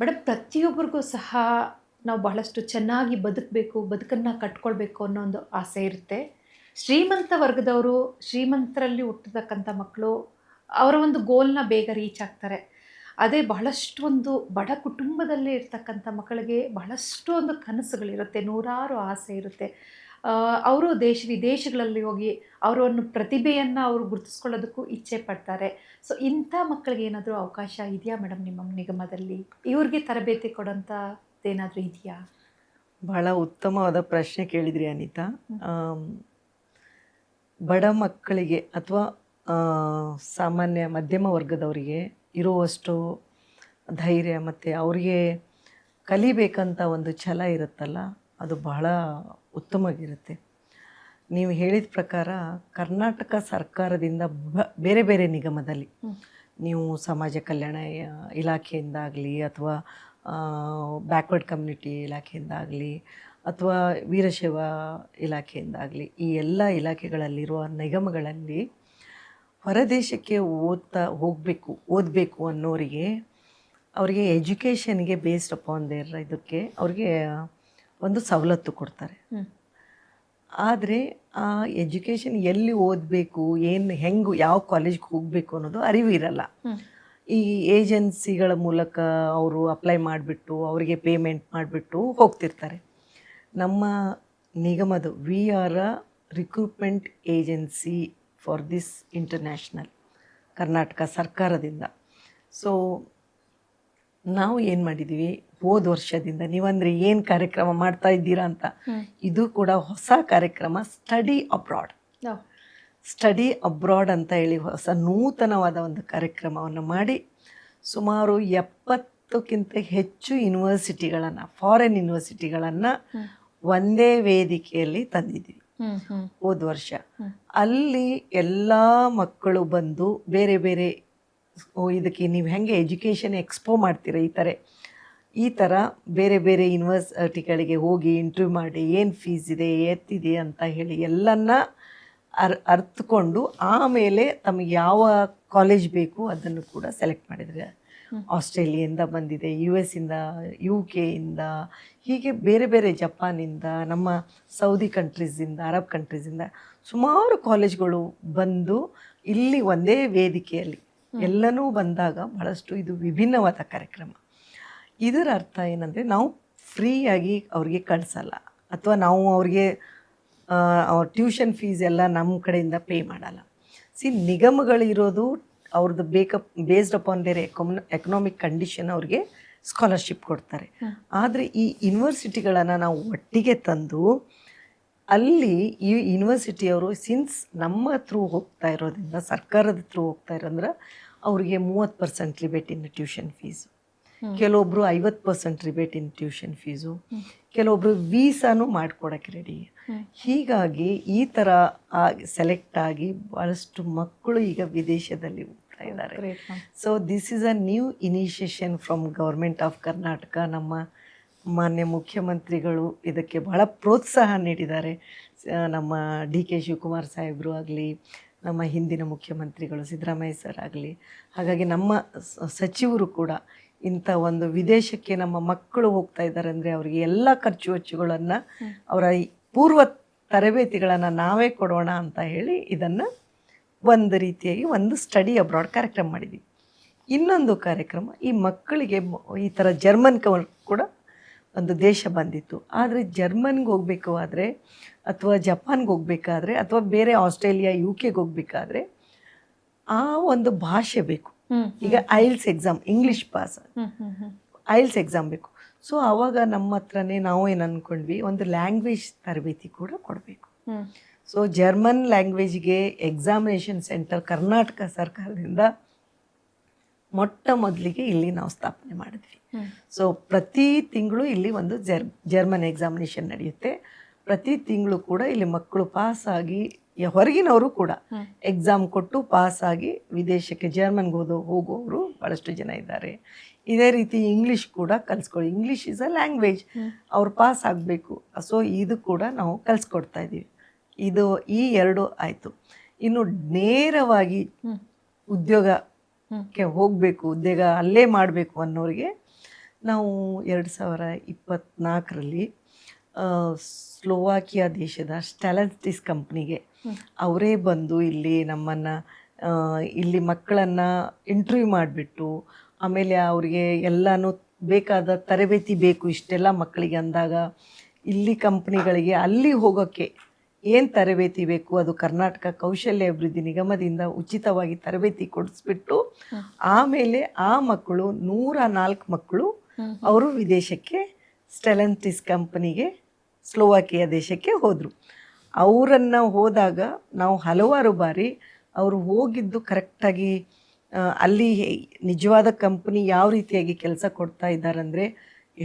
Madam, ಪ್ರತಿಯೊಬ್ಬರಿಗೂ ಸಹ ನಾವು ಬಹಳಷ್ಟು ಚೆನ್ನಾಗಿ ಬದುಕಬೇಕು, ಬದುಕನ್ನು ಕಟ್ಕೊಳ್ಬೇಕು ಅನ್ನೋ ಒಂದು ಆಸೆ ಇರುತ್ತೆ. ಶ್ರೀಮಂತ ವರ್ಗದವರು, ಶ್ರೀಮಂತರಲ್ಲಿ ಹುಟ್ಟತಕ್ಕಂಥ ಮಕ್ಕಳು ಅವರ ಒಂದು ಗೋಲ್ನ ಬೇಗ ರೀಚ್ ಆಗ್ತಾರೆ. ಅದೇ ಬಹಳಷ್ಟು ಒಂದು ಬಡ ಕುಟುಂಬದಲ್ಲಿ ಇರ್ತಕ್ಕಂಥ ಮಕ್ಕಳಿಗೆ ಬಹಳಷ್ಟು ಒಂದು ಕನಸುಗಳಿರುತ್ತೆ, ನೂರಾರು ಆಸೆ ಇರುತ್ತೆ. ಅವರು ದೇಶ ವಿದೇಶಗಳಲ್ಲಿ ಹೋಗಿ ಅವರ ಒಂದು ಪ್ರತಿಭೆಯನ್ನು ಅವರು ಗುರುತಿಸ್ಕೊಳ್ಳೋದಕ್ಕೂ ಇಚ್ಛೆ ಪಡ್ತಾರೆ. ಸೊ ಇಂಥ ಮಕ್ಕಳಿಗೆ ಏನಾದರೂ ಅವಕಾಶ ಇದೆಯಾ ಮೇಡಮ್ ನಿಮ್ಮ ನಿಗಮದಲ್ಲಿ? ಇವ್ರಿಗೆ ತರಬೇತಿ ಕೊಡೋಂಥದ್ದೇನಾದರೂ ಇದೆಯಾ? ಬಹಳ ಉತ್ತಮವಾದ ಪ್ರಶ್ನೆ ಕೇಳಿದ್ರಿ ಅನಿತಾ. ಬಡ ಮಕ್ಕಳಿಗೆ ಅಥವಾ ಸಾಮಾನ್ಯ ಮಧ್ಯಮ ವರ್ಗದವರಿಗೆ ಇರುವಷ್ಟು ಧೈರ್ಯ ಮತ್ತು ಅವರಿಗೆ ಕಲಿಬೇಕಂತ ಒಂದು ಛಲ ಇರುತ್ತಲ್ಲ, ಅದು ಬಹಳ ಉತ್ತಮವಾಗಿರುತ್ತೆ. ನೀವು ಹೇಳಿದ ಪ್ರಕಾರ ಕರ್ನಾಟಕ ಸರ್ಕಾರದಿಂದ ಬೇರೆ ಬೇರೆ ನಿಗಮದಲ್ಲಿ ನೀವು ಸಮಾಜ ಕಲ್ಯಾಣ ಇಲಾಖೆಯಿಂದಾಗಲಿ ಅಥವಾ ಬ್ಯಾಕ್ವರ್ಡ್ ಕಮ್ಯುನಿಟಿ ಇಲಾಖೆಯಿಂದಾಗಲಿ ಅಥವಾ ವೀರಶೈವ ಇಲಾಖೆಯಿಂದಾಗಲಿ, ಈ ಎಲ್ಲ ಇಲಾಖೆಗಳಲ್ಲಿರುವ ನಿಗಮಗಳಲ್ಲಿ ಹೊರದೇಶಕ್ಕೆ ಓದಬೇಕು ಅನ್ನೋರಿಗೆ ಅವರಿಗೆ ಎಜುಕೇಷನ್ಗೆ ಬೇಸ್ಡ್ ಅಪಾನ್ ದೇರ್ ಇದಕ್ಕೆ ಅವ್ರಿಗೆ ಒಂದು ಸವಲತ್ತು ಕೊಡ್ತಾರೆ. ಆದರೆ ಆ ಎಜುಕೇಷನ್ ಎಲ್ಲಿ ಓದಬೇಕು, ಹೆಂಗೆ ಯಾವ ಕಾಲೇಜ್ಗೆ ಹೋಗಬೇಕು ಅನ್ನೋದು ಅರಿವು ಇರಲ್ಲ. ಈ ಏಜೆನ್ಸಿಗಳ ಮೂಲಕ ಅವರು ಅಪ್ಲೈ ಮಾಡಿಬಿಟ್ಟು ಅವರಿಗೆ ಪೇಮೆಂಟ್ ಮಾಡಿಬಿಟ್ಟು ಹೋಗ್ತಿರ್ತಾರೆ. ನಮ್ಮ ನಿಗಮದ we are a recruitment agency for this international, Karnataka ಸರ್ಕಾರದಿಂದ. ಸೊ ನಾವು ಏನು ಮಾಡಿದ್ದೀವಿ, ಹೋದ ವರ್ಷದಿಂದ ನೀವಂದರೆ ಏನು ಕಾರ್ಯಕ್ರಮ ಮಾಡ್ತಾ ಇದ್ದೀರಾ ಅಂತ, ಇದು ಕೂಡ ಹೊಸ ಕಾರ್ಯಕ್ರಮ, ಸ್ಟಡಿ ಅಬ್ರಾಡ್ ಅಂತ ಹೇಳಿ ಹೊಸ ನೂತನವಾದ ಒಂದು ಕಾರ್ಯಕ್ರಮವನ್ನು ಮಾಡಿ ಸುಮಾರು 70ಕ್ಕಿಂತ ಹೆಚ್ಚು ಯೂನಿವರ್ಸಿಟಿಗಳನ್ನು, ಫಾರಿನ್ ಯೂನಿವರ್ಸಿಟಿಗಳನ್ನು ಒಂದೇ ವೇದಿಕೆಯಲ್ಲಿ ತಂದಿದ್ದೀವಿ ಹೋದ ವರ್ಷ. ಅಲ್ಲಿ ಎಲ್ಲ ಮಕ್ಕಳು ಬಂದು ಬೇರೆ ಬೇರೆ ಇದಕ್ಕೆ ನೀವು ಹೆಂಗೆ ಎಜುಕೇಷನ್ ಎಕ್ಸ್ಪೋ ಮಾಡ್ತೀರ, ಈ ಥರ ಬೇರೆ ಬೇರೆ ಯೂನಿವರ್ಸಿಟಿಗಳಿಗೆ ಹೋಗಿ ಇಂಟರ್ವ್ಯೂ ಮಾಡಿ ಏನು ಫೀಸ್ ಇದೆ ಎತ್ತಿದೆ ಅಂತ ಹೇಳಿ ಎಲ್ಲನ್ನ ಅರ್ಥಕೊಂಡು ಆಮೇಲೆ ತಮಗೆ ಯಾವ ಕಾಲೇಜ್ ಬೇಕು ಅದನ್ನು ಕೂಡ ಸೆಲೆಕ್ಟ್ ಮಾಡಿದರೆ, ಆಸ್ಟ್ರೇಲಿಯಿಂದ ಬಂದಿದೆ, US ಇಂದ, UK ಇಂದ, ಹೀಗೆ ಬೇರೆ ಬೇರೆ ಜಪಾನಿಂದ, ನಮ್ಮ ಸೌದಿ ಕಂಟ್ರೀಸಿಂದ, ಅರಬ್ ಕಂಟ್ರೀಸಿಂದ ಸುಮಾರು ಕಾಲೇಜ್ಗಳು ಬಂದು ಇಲ್ಲಿ ಒಂದೇ ವೇದಿಕೆಯಲ್ಲಿ ಎಲ್ಲನೂ ಬಂದಾಗ ಬಹಳಷ್ಟು ಇದು ವಿಭಿನ್ನವಾದ ಕಾರ್ಯಕ್ರಮ. ಇದರ ಅರ್ಥ ಏನಂದರೆ ನಾವು ಫ್ರೀಯಾಗಿ ಅವ್ರಿಗೆ ಕಳಿಸಲ್ಲ, ಅಥವಾ ನಾವು ಅವ್ರಿಗೆ ಟ್ಯೂಷನ್ ಫೀಸ್ ಎಲ್ಲ ನಮ್ಮ ಕಡೆಯಿಂದ ಪೇ ಮಾಡಲ್ಲ. ನಿಗಮಗಳಿರೋದು ಅವ್ರದ್ದು based upon there economic condition ಅವ್ರಿಗೆ ಸ್ಕಾಲರ್ಶಿಪ್ ಕೊಡ್ತಾರೆ. ಆದರೆ ಈ ಯೂನಿವರ್ಸಿಟಿಗಳನ್ನು ನಾವು ಒಟ್ಟಿಗೆ ತಂದು ಅಲ್ಲಿ ಈ ಯೂನಿವರ್ಸಿಟಿಯವರು ಸಿನ್ಸ್ ನಮ್ಮ ಥ್ರೂ ಹೋಗ್ತಾ ಇರೋದ್ರಿಂದ, ಸರ್ಕಾರದ ಥ್ರೂ ಹೋಗ್ತಾ ಇರೋದ್ರೆ ಅವ್ರಿಗೆ 30% ರಿಬೇಟ್ ಇನ್ ಟ್ಯೂಷನ್ ಫೀಸು, ಕೆಲವೊಬ್ಬರು 50% ರಿಬೇಟ್ ಇನ್ ಟ್ಯೂಷನ್ ಫೀಸು, ಕೆಲವೊಬ್ಬರು ವೀಸಾನು ಮಾಡಿಕೊಡೋಕ್ಕೆ ರೆಡಿ. ಹೀಗಾಗಿ ಈ ಥರ ಸೆಲೆಕ್ಟ್ ಆಗಿ ಭಾಳಷ್ಟು ಮಕ್ಕಳು ಈಗ ವಿದೇಶದಲ್ಲಿ ಹೋಗ್ತಾ ಇದ್ದಾರೆ. So this is a new initiation from government of Karnataka. ನಮ್ಮ ಮಾನ್ಯ ಮುಖ್ಯಮಂತ್ರಿಗಳು ಇದಕ್ಕೆ ಬಹಳ ಪ್ರೋತ್ಸಾಹ ನೀಡಿದ್ದಾರೆ. ನಮ್ಮ DK ಶಿವಕುಮಾರ್ ಸಾಹೇಬರು ಆಗಲಿ, ನಮ್ಮ ಹಿಂದಿನ ಮುಖ್ಯಮಂತ್ರಿಗಳು ಸಿದ್ದರಾಮಯ್ಯ ಸರ್ ಆಗಲಿ, ಹಾಗಾಗಿ ನಮ್ಮ ಸಚಿವರು ಕೂಡ ಇಂಥ ಒಂದು ವಿದೇಶಕ್ಕೆ ನಮ್ಮ ಮಕ್ಕಳು ಹೋಗ್ತಾ ಇದ್ದಾರೆ ಅಂದರೆ ಅವರಿಗೆ ಎಲ್ಲ ಖರ್ಚು ವೆಚ್ಚಗಳನ್ನು, ಅವರ ಪೂರ್ವ ತರಬೇತಿಗಳನ್ನು ನಾವೇ ಕೊಡೋಣ ಅಂತ ಹೇಳಿ ಇದನ್ನು ಒಂದು ರೀತಿಯಾಗಿ ಒಂದು ಸ್ಟಡಿ ಅಬ್ರಾಡ್ ಕಾರ್ಯಕ್ರಮ ಮಾಡಿದ್ವಿ. ಇನ್ನೊಂದು ಕಾರ್ಯಕ್ರಮ, ಈ ಮಕ್ಕಳಿಗೆ ಈ ಥರ ಜರ್ಮನ್ ಕೂಡ ಒಂದು ದೇಶ ಬಂದಿತ್ತು. ಆದರೆ ಜರ್ಮನ್ಗೆ ಹೋಗಬೇಕು ಆದರೆ, ಅಥವಾ ಜಪಾನ್ಗೆ ಹೋಗಬೇಕಾದ್ರೆ, ಅಥವಾ ಬೇರೆ ಆಸ್ಟ್ರೇಲಿಯಾ UKಗೆ ಹೋಗಬೇಕಾದ್ರೆ ಆ ಒಂದು ಭಾಷೆ ಬೇಕು. ಈಗ Isles exam, English pass, Isles exam ಬೇಕು. ಸೊ ಆವಾಗ ನಮ್ಮ ಹತ್ರನೇ ನಾವು ಏನು ಅಂದ್ಕೊಂಡ್ವಿ, ಒಂದು ಲ್ಯಾಂಗ್ವೇಜ್ ತರಬೇತಿ ಕೂಡ ಕೊಡಬೇಕು. ಸೊ ಜರ್ಮನ್ ಲ್ಯಾಂಗ್ವೇಜ್ಗೆ ಎಕ್ಸಾಮಿನೇಷನ್ ಸೆಂಟರ್ ಕರ್ನಾಟಕ ಸರ್ಕಾರದಿಂದ ಮೊಟ್ಟ ಮೊದಲಿಗೆ ಇಲ್ಲಿ ನಾವು ಸ್ಥಾಪನೆ ಮಾಡಿದ್ವಿ. ಸೊ ಪ್ರತಿ ತಿಂಗಳು ಇಲ್ಲಿ ಒಂದು ಜರ್ಮನ್ ಎಕ್ಸಾಮಿನೇಷನ್ ನಡೆಯುತ್ತೆ. ಪ್ರತಿ ತಿಂಗಳು ಕೂಡ ಇಲ್ಲಿ ಮಕ್ಕಳು ಪಾಸಾಗಿ, ಹೊರಗಿನವರು ಕೂಡ ಎಕ್ಸಾಮ್ ಕೊಟ್ಟು ಪಾಸಾಗಿ ವಿದೇಶಕ್ಕೆ ಜರ್ಮನ್ಗೆ ಹೋಗೋರು ಭಾಳಷ್ಟು ಜನ ಇದ್ದಾರೆ. ಇದೇ ರೀತಿ ಇಂಗ್ಲೀಷ್ ಕೂಡ ಕಲಿಸ್ಕೊಳ್ಳಿ, ಇಂಗ್ಲೀಷ್ ಈಸ್ ಅ ಲ್ಯಾಂಗ್ವೇಜ್, ಅವ್ರು ಪಾಸ್ ಆಗಬೇಕು. ಸೊ ಇದು ಕೂಡ ನಾವು ಕಲಿಸ್ಕೊಡ್ತಾ ಇದ್ದೀವಿ. ಈ ಎರಡು ಆಯಿತು. ಇನ್ನು ನೇರವಾಗಿ ಉದ್ಯೋಗಕ್ಕೆ ಹೋಗಬೇಕು, ಉದ್ಯೋಗ ಅಲ್ಲೇ ಮಾಡಬೇಕು ಅನ್ನೋರಿಗೆ ನಾವು 2024ರಲ್ಲಿ ಸ್ಲೋವಾಕಿಯಾ ದೇಶದ ಸ್ಟೆಲಂಟಿಸ್ ಕಂಪ್ನಿಗೆ ಅವರೇ ಬಂದು ಇಲ್ಲಿ ನಮ್ಮನ್ನು ಇಲ್ಲಿ ಮಕ್ಕಳನ್ನು ಇಂಟರ್ವ್ಯೂ ಮಾಡಿಬಿಟ್ಟು ಆಮೇಲೆ ಅವರಿಗೆ ಎಲ್ಲನೂ ಬೇಕಾದ ತರಬೇತಿ ಬೇಕು ಇಷ್ಟೆಲ್ಲ ಮಕ್ಕಳಿಗೆ ಅಂದಾಗ ಇಲ್ಲಿ ಕಂಪ್ನಿಗಳಿಗೆ ಅಲ್ಲಿ ಹೋಗೋಕ್ಕೆ ಏನು ತರಬೇತಿ ಬೇಕು ಅದು ಕರ್ನಾಟಕ ಕೌಶಲ್ಯ ಅಭಿವೃದ್ಧಿ ನಿಗಮದಿಂದ ಉಚಿತವಾಗಿ ತರಬೇತಿ ಕೊಡಿಸ್ಬಿಟ್ಟು ಆಮೇಲೆ ಆ ಮಕ್ಕಳು 104 ಮಕ್ಕಳು ಅವರು ವಿದೇಶಕ್ಕೆ ಸ್ಟೆಲಂಟಿಸ್ ಕಂಪನಿಗೆ ಸ್ಲೋವಾಕಿಯಾ ದೇಶಕ್ಕೆ ಹೋದರು. ಅವರನ್ನು ಹೋದಾಗ ನಾವು ಹಲವಾರು ಬಾರಿ ಅವರು ಹೋಗಿದ್ದು ಕರೆಕ್ಟಾಗಿ ಅಲ್ಲಿ ನಿಜವಾದ ಕಂಪನಿ ಯಾವ ರೀತಿಯಾಗಿ ಕೆಲಸ ಕೊಡ್ತಾ ಇದ್ದಾರೆ ಅಂದರೆ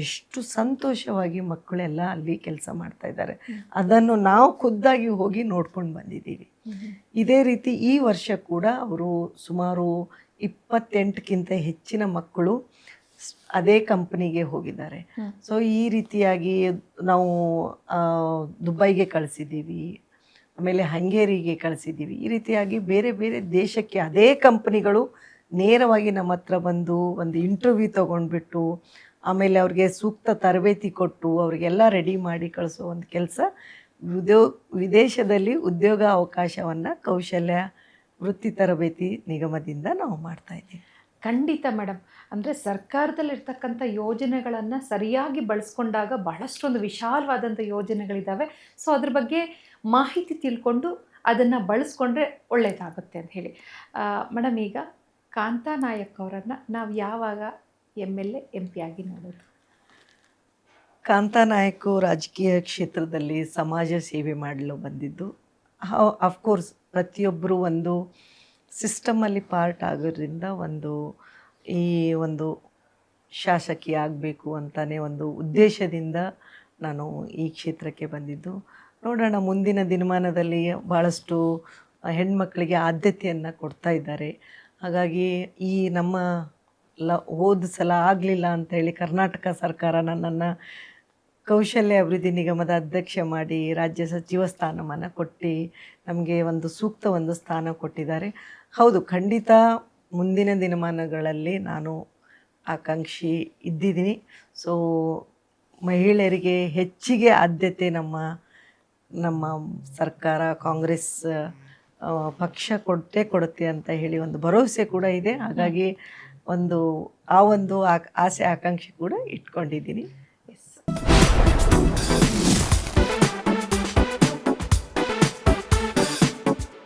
ಎಷ್ಟು ಸಂತೋಷವಾಗಿ ಮಕ್ಕಳೆಲ್ಲ ಅಲ್ಲಿ ಕೆಲಸ ಮಾಡ್ತಾ ಇದ್ದಾರೆ. ಅದನ್ನು ನಾವು ಖುದ್ದಾಗಿ ಹೋಗಿ ನೋಡ್ಕೊಂಡು ಬಂದಿದ್ದೀವಿ. ಇದೇ ರೀತಿ ಈ ವರ್ಷ ಕೂಡ ಅವರು ಸುಮಾರು 28ಕ್ಕಿಂತ ಹೆಚ್ಚಿನ ಮಕ್ಕಳು ಅದೇ ಕಂಪನಿಗೆ ಹೋಗಿದ್ದಾರೆ. ಸೊ ಈ ರೀತಿಯಾಗಿ ನಾವು ದುಬೈಗೆ ಕಳಿಸಿದ್ದೀವಿ, ಆಮೇಲೆ ಹಂಗೇರಿಗೆ ಕಳಿಸಿದ್ದೀವಿ. ಈ ರೀತಿಯಾಗಿ ಬೇರೆ ಬೇರೆ ದೇಶಕ್ಕೆ ಅದೇ ಕಂಪನಿಗಳು ನೇರವಾಗಿ ನಮ್ಮ ಹತ್ರ ಬಂದು ಒಂದು ಇಂಟರ್ವ್ಯೂ ತೊಗೊಂಡ್ಬಿಟ್ಟು ಆಮೇಲೆ ಅವ್ರಿಗೆ ಸೂಕ್ತ ತರಬೇತಿ ಕೊಟ್ಟು ಅವರಿಗೆಲ್ಲ ರೆಡಿ ಮಾಡಿ ಕಳಿಸೋ ಒಂದು ಕೆಲಸ ವಿದೇಶದಲ್ಲಿ ಉದ್ಯೋಗ ಅವಕಾಶವನ್ನು ಕೌಶಲ್ಯ ವೃತ್ತಿ ತರಬೇತಿ ನಿಗಮದಿಂದ ನಾವು ಮಾಡ್ತಾಯಿದ್ದೀವಿ. ಖಂಡಿತ ಮೇಡಮ್. ಅಂದರೆ ಸರ್ಕಾರದಲ್ಲಿರ್ತಕ್ಕಂಥ ಯೋಜನೆಗಳನ್ನು ಸರಿಯಾಗಿ ಬಳಸ್ಕೊಂಡಾಗ ಬಹಳಷ್ಟೊಂದು ವಿಶಾಲವಾದಂಥ ಯೋಜನೆಗಳಿದ್ದಾವೆ. ಸೊ ಅದ್ರ ಬಗ್ಗೆ ಮಾಹಿತಿ ತಿಳ್ಕೊಂಡು ಅದನ್ನು ಬಳಸ್ಕೊಂಡ್ರೆ ಒಳ್ಳೆಯದಾಗುತ್ತೆ ಅಂತ ಹೇಳಿ. ಮೇಡಮ್, ಈಗ ಕಾಂತಾ ನಾಯಕ್ ಅವರನ್ನು ನಾವು ಯಾವಾಗ MLA MP ಆಗಿ ನೋಡೋದು? ಕಾಂತಾ ನಾಯಕ್ ರಾಜಕೀಯ ಕ್ಷೇತ್ರದಲ್ಲಿ ಸಮಾಜ ಸೇವೆ ಮಾಡಲು ಬಂದಿದ್ದು. ಅಫ್ಕೋರ್ಸ್ ಪ್ರತಿಯೊಬ್ಬರು ಒಂದು ಸಿಸ್ಟಮಲ್ಲಿ ಪಾರ್ಟ್ ಆಗೋದ್ರಿಂದ ಈ ಒಂದು ಶಾಸಕಿ ಆಗಬೇಕು ಅಂತಲೇ ಒಂದು ಉದ್ದೇಶದಿಂದ ನಾನು ಈ ಕ್ಷೇತ್ರಕ್ಕೆ ಬಂದಿದ್ದು. ನೋಡೋಣ, ಮುಂದಿನ ದಿನಮಾನದಲ್ಲಿ ಭಾಳಷ್ಟು ಹೆಣ್ಮಕ್ಳಿಗೆ ಆದ್ಯತೆಯನ್ನು ಕೊಡ್ತಾ ಇದ್ದಾರೆ. ಹಾಗಾಗಿ ಈ ನಮ್ಮ ಹೋದ ಸಲ ಆಗಲಿಲ್ಲ ಅಂಥೇಳಿ ಕರ್ನಾಟಕ ಸರ್ಕಾರ ನನ್ನನ್ನು ಕೌಶಲ್ಯ ಅಭಿವೃದ್ಧಿ ನಿಗಮದ ಅಧ್ಯಕ್ಷ ಮಾಡಿ ರಾಜ್ಯ ಸಚಿವ ಸ್ಥಾನಮಾನ ಕೊಟ್ಟು ನಮಗೆ ಒಂದು ಸೂಕ್ತ ಒಂದು ಸ್ಥಾನ ಕೊಟ್ಟಿದ್ದಾರೆ. ಹೌದು, ಖಂಡಿತ ಮುಂದಿನ ದಿನಮಾನಗಳಲ್ಲಿ ನಾನು ಆಕಾಂಕ್ಷಿ ಇದ್ದಿದ್ದೀನಿ. ಸೊ ಮಹಿಳೆಯರಿಗೆ ಹೆಚ್ಚಿಗೆ ಆದ್ಯತೆ ನಮ್ಮ ಸರ್ಕಾರ ಕಾಂಗ್ರೆಸ್ ಪಕ್ಷ ಕೊಡುತ್ತೆ ಅಂತ ಹೇಳಿ ಒಂದು ಭರವಸೆ ಕೂಡ ಇದೆ. ಹಾಗಾಗಿ ಒಂದು ಆಸೆ ಆಕಾಂಕ್ಷೆ ಕೂಡ ಇಟ್ಕೊಂಡಿದ್ದೀನಿ.